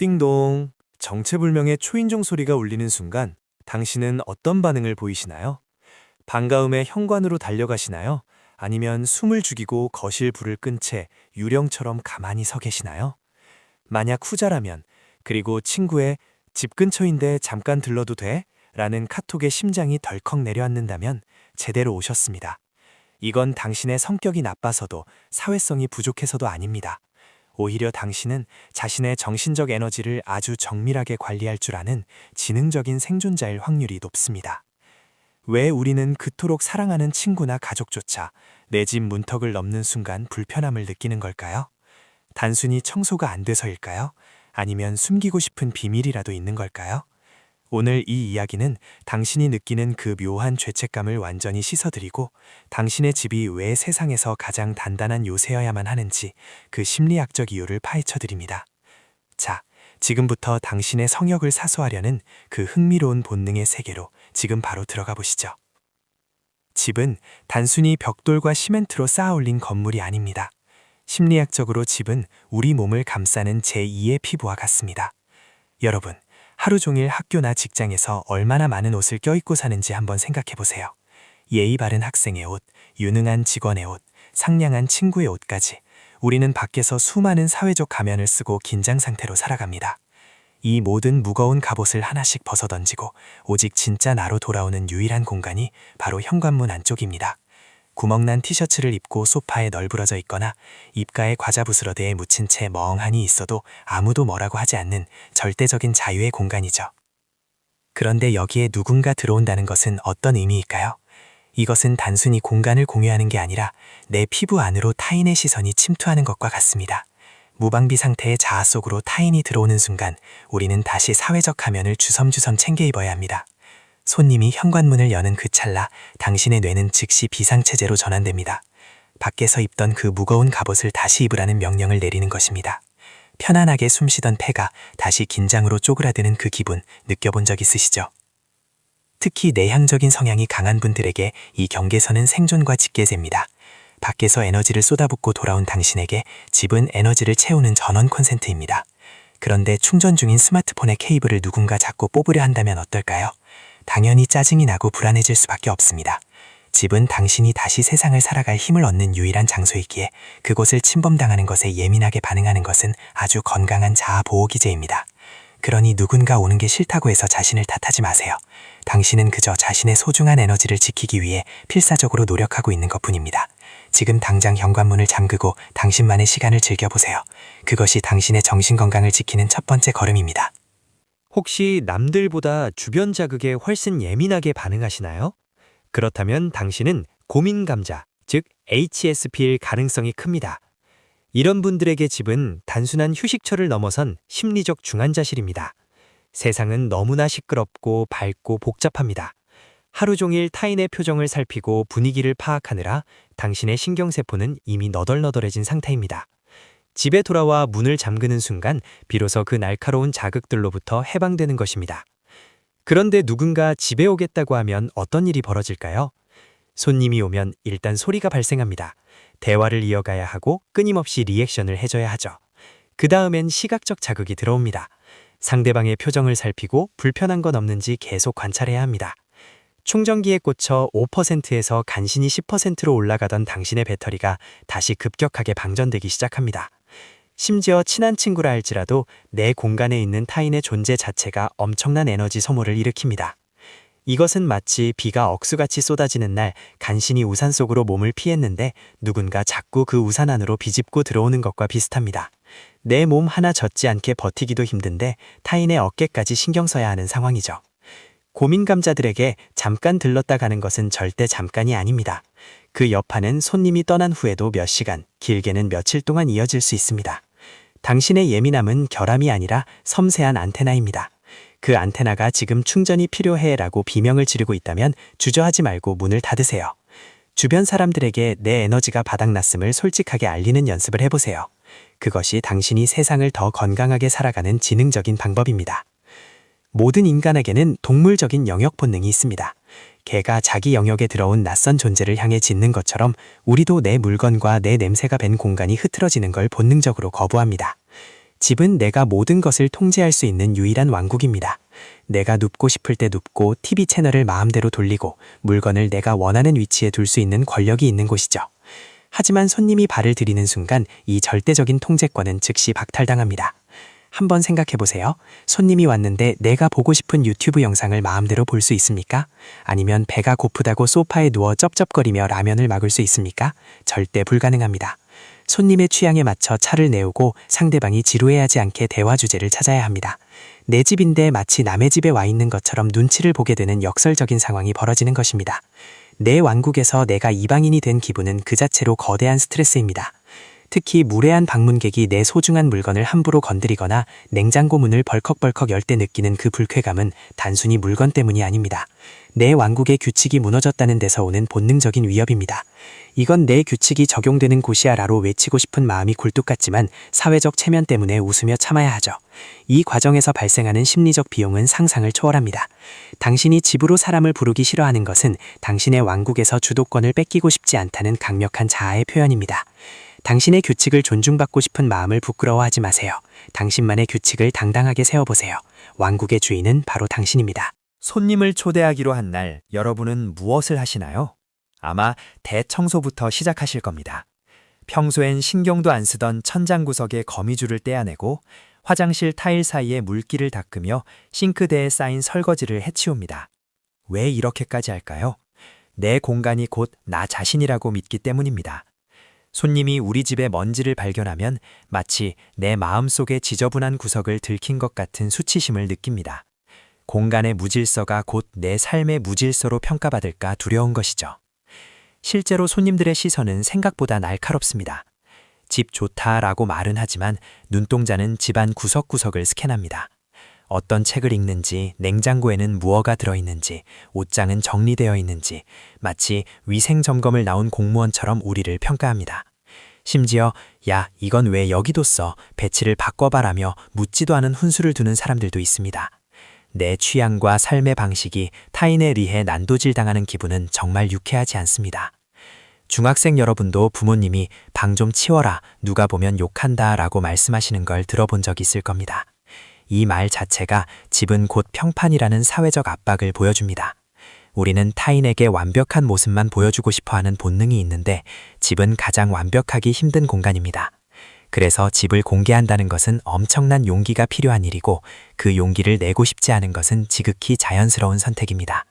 띵동. 정체불명의 초인종 소리가 울리는 순간 당신은 어떤 반응을 보이시나요? 반가움에 현관으로 달려가시나요? 아니면 숨을 죽이고 거실 불을 끈 채 유령처럼 가만히 서 계시나요? 만약 후자라면, 그리고 친구의 집 근처인데 잠깐 들러도 돼? 라는 카톡에 심장이 덜컥 내려앉는다면 제대로 오셨습니다. 이건 당신의 성격이 나빠서도 사회성이 부족해서도 아닙니다. 오히려 당신은 자신의 정신적 에너지를 아주 정밀하게 관리할 줄 아는 지능적인 생존자일 확률이 높습니다. 왜 우리는 그토록 사랑하는 친구나 가족조차 내 집 문턱을 넘는 순간 불편함을 느끼는 걸까요? 단순히 청소가 안 돼서일까요? 아니면 숨기고 싶은 비밀이라도 있는 걸까요? 오늘 이 이야기는 당신이 느끼는 그 묘한 죄책감을 완전히 씻어드리고, 당신의 집이 왜 세상에서 가장 단단한 요새여야만 하는지 그 심리학적 이유를 파헤쳐드립니다. 자, 지금부터 당신의 성역을 사수하려는 그 흥미로운 본능의 세계로 지금 바로 들어가 보시죠. 집은 단순히 벽돌과 시멘트로 쌓아올린 건물이 아닙니다. 심리학적으로 집은 우리 몸을 감싸는 제2의 피부와 같습니다. 여러분, 하루 종일 학교나 직장에서 얼마나 많은 옷을 껴입고 사는지 한번 생각해 보세요. 예의 바른 학생의 옷, 유능한 직원의 옷, 상냥한 친구의 옷까지 우리는 밖에서 수많은 사회적 가면을 쓰고 긴장 상태로 살아갑니다. 이 모든 무거운 갑옷을 하나씩 벗어던지고 오직 진짜 나로 돌아오는 유일한 공간이 바로 현관문 안쪽입니다. 구멍난 티셔츠를 입고 소파에 널브러져 있거나 입가에 과자 부스러대에 묻힌 채 멍하니 있어도 아무도 뭐라고 하지 않는 절대적인 자유의 공간이죠. 그런데 여기에 누군가 들어온다는 것은 어떤 의미일까요? 이것은 단순히 공간을 공유하는 게 아니라 내 피부 안으로 타인의 시선이 침투하는 것과 같습니다. 무방비 상태의 자아 속으로 타인이 들어오는 순간 우리는 다시 사회적 가면을 주섬주섬 챙겨 입어야 합니다. 손님이 현관문을 여는 그 찰나 당신의 뇌는 즉시 비상체제로 전환됩니다. 밖에서 입던 그 무거운 갑옷을 다시 입으라는 명령을 내리는 것입니다. 편안하게 숨쉬던 폐가 다시 긴장으로 쪼그라드는 그 기분 느껴본 적 있으시죠? 특히 내향적인 성향이 강한 분들에게 이 경계선은 생존과 직계세입니다. 밖에서 에너지를 쏟아붓고 돌아온 당신에게 집은 에너지를 채우는 전원 콘센트입니다. 그런데 충전 중인 스마트폰의 케이블을 누군가 자꾸 뽑으려 한다면 어떨까요? 당연히 짜증이 나고 불안해질 수밖에 없습니다. 집은 당신이 다시 세상을 살아갈 힘을 얻는 유일한 장소이기에 그곳을 침범당하는 것에 예민하게 반응하는 것은 아주 건강한 자아 보호 기제입니다. 그러니 누군가 오는 게 싫다고 해서 자신을 탓하지 마세요. 당신은 그저 자신의 소중한 에너지를 지키기 위해 필사적으로 노력하고 있는 것뿐입니다. 지금 당장 현관문을 잠그고 당신만의 시간을 즐겨보세요. 그것이 당신의 정신건강을 지키는 첫 번째 걸음입니다. 혹시 남들보다 주변 자극에 훨씬 예민하게 반응하시나요? 그렇다면 당신은 고민감자, 즉 HSP일 가능성이 큽니다. 이런 분들에게 집은 단순한 휴식처를 넘어선 심리적 중환자실입니다. 세상은 너무나 시끄럽고 밝고 복잡합니다. 하루 종일 타인의 표정을 살피고 분위기를 파악하느라 당신의 신경세포는 이미 너덜너덜해진 상태입니다. 집에 돌아와 문을 잠그는 순간 비로소 그 날카로운 자극들로부터 해방되는 것입니다. 그런데 누군가 집에 오겠다고 하면 어떤 일이 벌어질까요? 손님이 오면 일단 소리가 발생합니다. 대화를 이어가야 하고 끊임없이 리액션을 해줘야 하죠. 그 다음엔 시각적 자극이 들어옵니다. 상대방의 표정을 살피고 불편한 건 없는지 계속 관찰해야 합니다. 충전기에 꽂혀 5%에서 간신히 10%로 올라가던 당신의 배터리가 다시 급격하게 방전되기 시작합니다. 심지어 친한 친구라 할지라도 내 공간에 있는 타인의 존재 자체가 엄청난 에너지 소모를 일으킵니다. 이것은 마치 비가 억수같이 쏟아지는 날 간신히 우산 속으로 몸을 피했는데 누군가 자꾸 그 우산 안으로 비집고 들어오는 것과 비슷합니다. 내 몸 하나 젖지 않게 버티기도 힘든데 타인의 어깨까지 신경 써야 하는 상황이죠. 고민감자들에게 잠깐 들렀다 가는 것은 절대 잠깐이 아닙니다. 그 여파는 손님이 떠난 후에도 몇 시간, 길게는 며칠 동안 이어질 수 있습니다. 당신의 예민함은 결함이 아니라 섬세한 안테나입니다. 그 안테나가 지금 충전이 필요해 라고 비명을 지르고 있다면 주저하지 말고 문을 닫으세요. 주변 사람들에게 내 에너지가 바닥났음을 솔직하게 알리는 연습을 해보세요. 그것이 당신이 세상을 더 건강하게 살아가는 지능적인 방법입니다. 모든 인간에게는 동물적인 영역 본능이 있습니다. 개가 자기 영역에 들어온 낯선 존재를 향해 짖는 것처럼 우리도 내 물건과 내 냄새가 밴 공간이 흐트러지는 걸 본능적으로 거부합니다. 집은 내가 모든 것을 통제할 수 있는 유일한 왕국입니다. 내가 눕고 싶을 때 눕고 TV 채널을 마음대로 돌리고 물건을 내가 원하는 위치에 둘 수 있는 권력이 있는 곳이죠. 하지만 손님이 발을 들이는 순간 이 절대적인 통제권은 즉시 박탈당합니다. 한번 생각해 보세요. 손님이 왔는데 내가 보고 싶은 유튜브 영상을 마음대로 볼 수 있습니까? 아니면 배가 고프다고 소파에 누워 쩝쩝거리며 라면을 먹을 수 있습니까? 절대 불가능합니다. 손님의 취향에 맞춰 차를 내오고 상대방이 지루해하지 않게 대화 주제를 찾아야 합니다. 내 집인데 마치 남의 집에 와 있는 것처럼 눈치를 보게 되는 역설적인 상황이 벌어지는 것입니다. 내 왕국에서 내가 이방인이 된 기분은 그 자체로 거대한 스트레스입니다. 특히 무례한 방문객이 내 소중한 물건을 함부로 건드리거나 냉장고 문을 벌컥벌컥 열 때 느끼는 그 불쾌감은 단순히 물건 때문이 아닙니다. 내 왕국의 규칙이 무너졌다는 데서 오는 본능적인 위협입니다. 이건 내 규칙이 적용되는 곳이야라로 외치고 싶은 마음이 굴뚝 같지만 사회적 체면 때문에 웃으며 참아야 하죠. 이 과정에서 발생하는 심리적 비용은 상상을 초월합니다. 당신이 집으로 사람을 부르기 싫어하는 것은 당신의 왕국에서 주도권을 뺏기고 싶지 않다는 강력한 자아의 표현입니다. 당신의 규칙을 존중받고 싶은 마음을 부끄러워하지 마세요. 당신만의 규칙을 당당하게 세워보세요. 왕국의 주인은 바로 당신입니다. 손님을 초대하기로 한 날 여러분은 무엇을 하시나요? 아마 대청소부터 시작하실 겁니다. 평소엔 신경도 안 쓰던 천장 구석에 거미줄을 떼어내고 화장실 타일 사이에 물기를 닦으며 싱크대에 쌓인 설거지를 해치웁니다. 왜 이렇게까지 할까요? 내 공간이 곧 나 자신이라고 믿기 때문입니다. 손님이 우리 집의 먼지를 발견하면 마치 내 마음속의 지저분한 구석을 들킨 것 같은 수치심을 느낍니다. 공간의 무질서가 곧 내 삶의 무질서로 평가받을까 두려운 것이죠. 실제로 손님들의 시선은 생각보다 날카롭습니다. 집 좋다라고 말은 하지만 눈동자는 집안 구석구석을 스캔합니다. 어떤 책을 읽는지, 냉장고에는 무엇가 들어있는지, 옷장은 정리되어 있는지, 마치 위생점검을 나온 공무원처럼 우리를 평가합니다. 심지어 야, 이건 왜 여기 뒀어? 배치를 바꿔봐라며 묻지도 않은 훈수를 두는 사람들도 있습니다. 내 취향과 삶의 방식이 타인에 의해 난도질당하는 기분은 정말 유쾌하지 않습니다. 중학생 여러분도 부모님이 방 좀 치워라, 누가 보면 욕한다 라고 말씀하시는 걸 들어본 적 있을 겁니다. 이 말 자체가 집은 곧 평판이라는 사회적 압박을 보여줍니다. 우리는 타인에게 완벽한 모습만 보여주고 싶어하는 본능이 있는데 집은 가장 완벽하기 힘든 공간입니다. 그래서 집을 공개한다는 것은 엄청난 용기가 필요한 일이고 그 용기를 내고 싶지 않은 것은 지극히 자연스러운 선택입니다.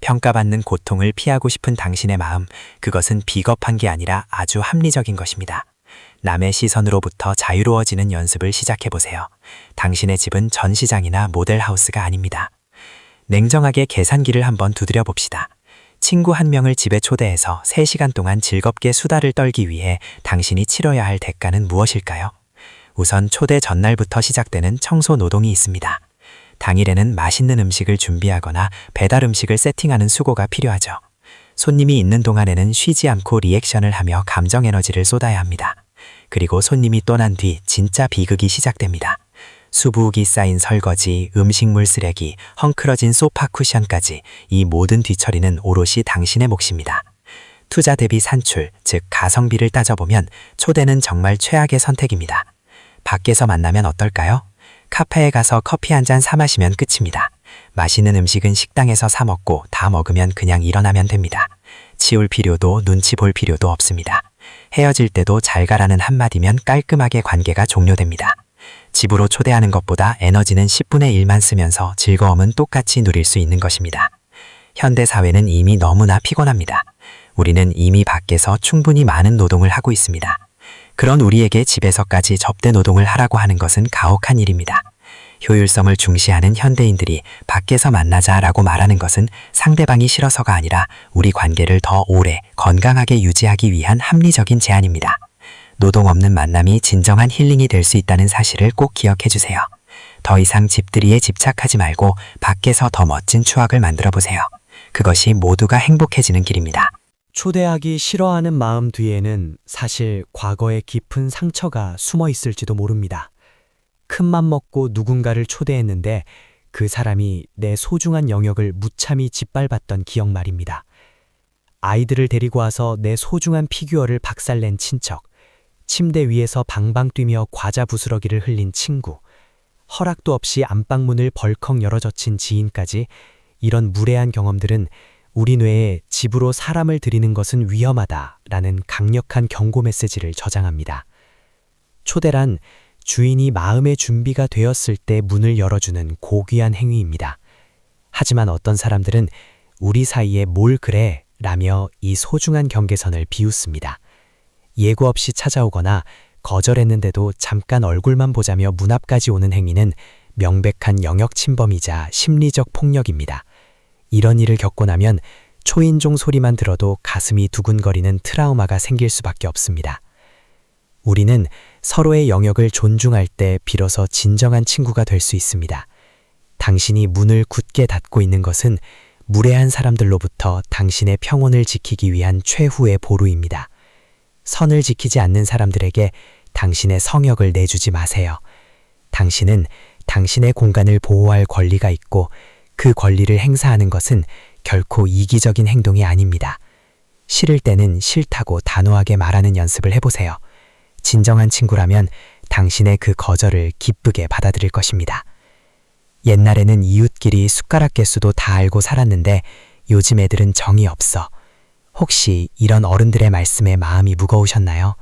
평가받는 고통을 피하고 싶은 당신의 마음, 그것은 비겁한 게 아니라 아주 합리적인 것입니다. 남의 시선으로부터 자유로워지는 연습을 시작해보세요. 당신의 집은 전시장이나 모델하우스가 아닙니다. 냉정하게 계산기를 한번 두드려 봅시다. 친구 한 명을 집에 초대해서 3시간 동안 즐겁게 수다를 떨기 위해 당신이 치러야 할 대가는 무엇일까요? 우선 초대 전날부터 시작되는 청소 노동이 있습니다. 당일에는 맛있는 음식을 준비하거나 배달 음식을 세팅하는 수고가 필요하죠. 손님이 있는 동안에는 쉬지 않고 리액션을 하며 감정 에너지를 쏟아야 합니다. 그리고 손님이 떠난 뒤 진짜 비극이 시작됩니다. 수북이 쌓인 설거지, 음식물 쓰레기, 헝클어진 소파 쿠션까지 이 모든 뒤처리는 오롯이 당신의 몫입니다. 투자 대비 산출, 즉 가성비를 따져보면 초대는 정말 최악의 선택입니다. 밖에서 만나면 어떨까요? 카페에 가서 커피 한 잔 사 마시면 끝입니다. 맛있는 음식은 식당에서 사 먹고 다 먹으면 그냥 일어나면 됩니다. 치울 필요도 눈치 볼 필요도 없습니다. 헤어질 때도 잘 가라는 한마디면 깔끔하게 관계가 종료됩니다. 집으로 초대하는 것보다 에너지는 10분의 1만 쓰면서 즐거움은 똑같이 누릴 수 있는 것입니다. 현대 사회는 이미 너무나 피곤합니다. 우리는 이미 밖에서 충분히 많은 노동을 하고 있습니다. 그런 우리에게 집에서까지 접대 노동을 하라고 하는 것은 가혹한 일입니다. 효율성을 중시하는 현대인들이 밖에서 만나자라고 말하는 것은 상대방이 싫어서가 아니라 우리 관계를 더 오래 건강하게 유지하기 위한 합리적인 제안입니다. 노동 없는 만남이 진정한 힐링이 될 수 있다는 사실을 꼭 기억해 주세요. 더 이상 집들이에 집착하지 말고 밖에서 더 멋진 추억을 만들어 보세요. 그것이 모두가 행복해지는 길입니다. 초대하기 싫어하는 마음 뒤에는 사실 과거의 깊은 상처가 숨어 있을지도 모릅니다. 큰맘 먹고 누군가를 초대했는데 그 사람이 내 소중한 영역을 무참히 짓밟았던 기억 말입니다. 아이들을 데리고 와서 내 소중한 피규어를 박살낸 친척, 침대 위에서 방방 뛰며 과자 부스러기를 흘린 친구, 허락도 없이 안방문을 벌컥 열어젖힌 지인까지 이런 무례한 경험들은 우리 뇌에 집으로 사람을 들이는 것은 위험하다라는 강력한 경고 메시지를 저장합니다. 초대란 주인이 마음의 준비가 되었을 때 문을 열어주는 고귀한 행위입니다. 하지만 어떤 사람들은 우리 사이에 뭘 그래? 라며 이 소중한 경계선을 비웃습니다. 예고 없이 찾아오거나 거절했는데도 잠깐 얼굴만 보자며 문 앞까지 오는 행위는 명백한 영역 침범이자 심리적 폭력입니다. 이런 일을 겪고 나면 초인종 소리만 들어도 가슴이 두근거리는 트라우마가 생길 수밖에 없습니다. 우리는 서로의 영역을 존중할 때 비로소 진정한 친구가 될 수 있습니다. 당신이 문을 굳게 닫고 있는 것은 무례한 사람들로부터 당신의 평온을 지키기 위한 최후의 보루입니다. 선을 지키지 않는 사람들에게 당신의 성역을 내주지 마세요. 당신은 당신의 공간을 보호할 권리가 있고 그 권리를 행사하는 것은 결코 이기적인 행동이 아닙니다. 싫을 때는 싫다고 단호하게 말하는 연습을 해보세요. 진정한 친구라면 당신의 그 거절을 기쁘게 받아들일 것입니다. 옛날에는 이웃끼리 숟가락 개수도 다 알고 살았는데 요즘 애들은 정이 없어. 혹시 이런 어른들의 말씀에 마음이 무거우셨나요?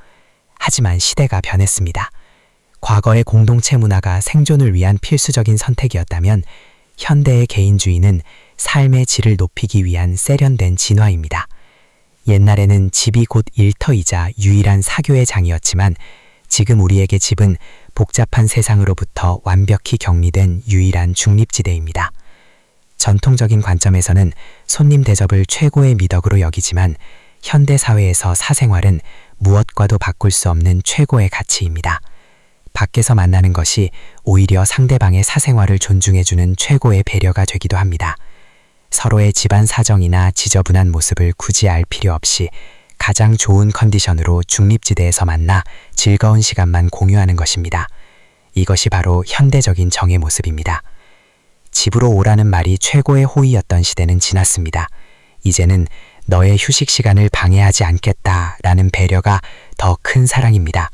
하지만 시대가 변했습니다. 과거의 공동체 문화가 생존을 위한 필수적인 선택이었다면 현대의 개인주의는 삶의 질을 높이기 위한 세련된 진화입니다. 옛날에는 집이 곧 일터이자 유일한 사교의 장이었지만 지금 우리에게 집은 복잡한 세상으로부터 완벽히 격리된 유일한 중립지대입니다. 전통적인 관점에서는 손님 대접을 최고의 미덕으로 여기지만 현대 사회에서 사생활은 무엇과도 바꿀 수 없는 최고의 가치입니다. 밖에서 만나는 것이 오히려 상대방의 사생활을 존중해주는 최고의 배려가 되기도 합니다. 서로의 집안 사정이나 지저분한 모습을 굳이 알 필요 없이 가장 좋은 컨디션으로 중립지대에서 만나 즐거운 시간만 공유하는 것입니다. 이것이 바로 현대적인 정의 모습입니다. 집으로 오라는 말이 최고의 호의였던 시대는 지났습니다. 이제는 너의 휴식 시간을 방해하지 않겠다라는 배려가 더 큰 사랑입니다.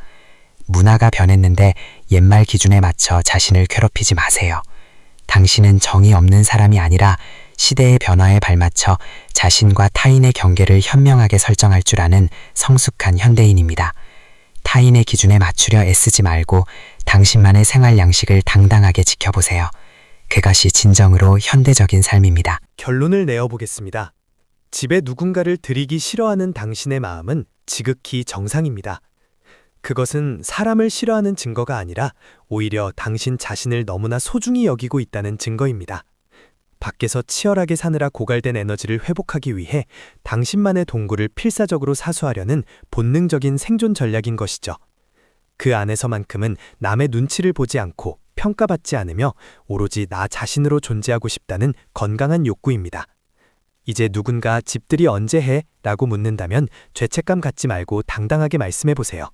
문화가 변했는데 옛말 기준에 맞춰 자신을 괴롭히지 마세요. 당신은 정이 없는 사람이 아니라 시대의 변화에 발맞춰 자신과 타인의 경계를 현명하게 설정할 줄 아는 성숙한 현대인입니다. 타인의 기준에 맞추려 애쓰지 말고 당신만의 생활 양식을 당당하게 지켜보세요. 그것이 진정으로 현대적인 삶입니다. 결론을 내어보겠습니다. 집에 누군가를 들이기 싫어하는 당신의 마음은 지극히 정상입니다. 그것은 사람을 싫어하는 증거가 아니라 오히려 당신 자신을 너무나 소중히 여기고 있다는 증거입니다. 밖에서 치열하게 사느라 고갈된 에너지를 회복하기 위해 당신만의 동굴을 필사적으로 사수하려는 본능적인 생존 전략인 것이죠. 그 안에서만큼은 남의 눈치를 보지 않고 평가받지 않으며 오로지 나 자신으로 존재하고 싶다는 건강한 욕구입니다. 이제 누군가 집들이 언제 해? 라고 묻는다면 죄책감 갖지 말고 당당하게 말씀해보세요.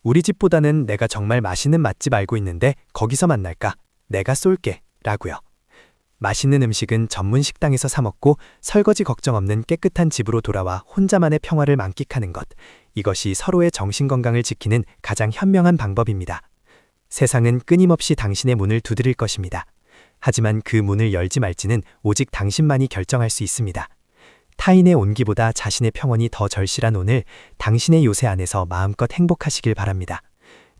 우리 집보다는 내가 정말 맛있는 맛집 알고 있는데 거기서 만날까? 내가 쏠게. 라고요. 맛있는 음식은 전문 식당에서 사 먹고 설거지 걱정 없는 깨끗한 집으로 돌아와 혼자만의 평화를 만끽하는 것. 이것이 서로의 정신건강을 지키는 가장 현명한 방법입니다. 세상은 끊임없이 당신의 문을 두드릴 것입니다. 하지만 그 문을 열지 말지는 오직 당신만이 결정할 수 있습니다. 타인의 온기보다 자신의 평온이 더 절실한 오늘, 당신의 요새 안에서 마음껏 행복하시길 바랍니다.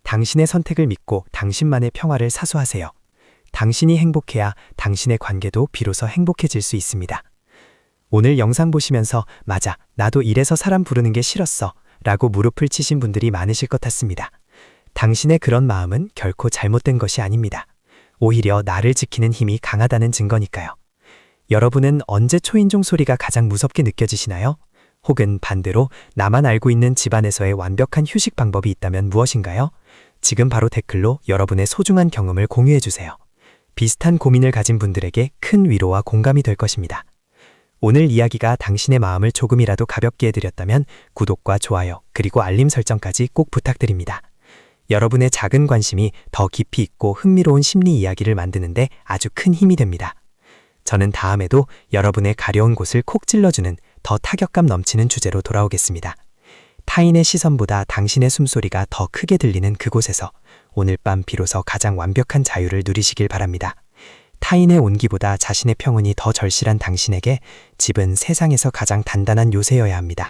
당신의 선택을 믿고 당신만의 평화를 사수하세요. 당신이 행복해야 당신의 관계도 비로소 행복해질 수 있습니다. 오늘 영상 보시면서 맞아, 나도 이래서 사람 부르는 게 싫었어 라고 무릎을 치신 분들이 많으실 것 같습니다. 당신의 그런 마음은 결코 잘못된 것이 아닙니다. 오히려 나를 지키는 힘이 강하다는 증거니까요. 여러분은 언제 초인종 소리가 가장 무섭게 느껴지시나요? 혹은 반대로 나만 알고 있는 집안에서의 완벽한 휴식 방법이 있다면 무엇인가요? 지금 바로 댓글로 여러분의 소중한 경험을 공유해주세요. 비슷한 고민을 가진 분들에게 큰 위로와 공감이 될 것입니다. 오늘 이야기가 당신의 마음을 조금이라도 가볍게 해드렸다면 구독과 좋아요 그리고 알림 설정까지 꼭 부탁드립니다. 여러분의 작은 관심이 더 깊이 있고 흥미로운 심리 이야기를 만드는데 아주 큰 힘이 됩니다. 저는 다음에도 여러분의 가려운 곳을 콕 찔러주는 더 타격감 넘치는 주제로 돌아오겠습니다. 타인의 시선보다 당신의 숨소리가 더 크게 들리는 그곳에서 오늘 밤 비로소 가장 완벽한 자유를 누리시길 바랍니다. 타인의 온기보다 자신의 평온이 더 절실한 당신에게 집은 세상에서 가장 단단한 요새여야 합니다.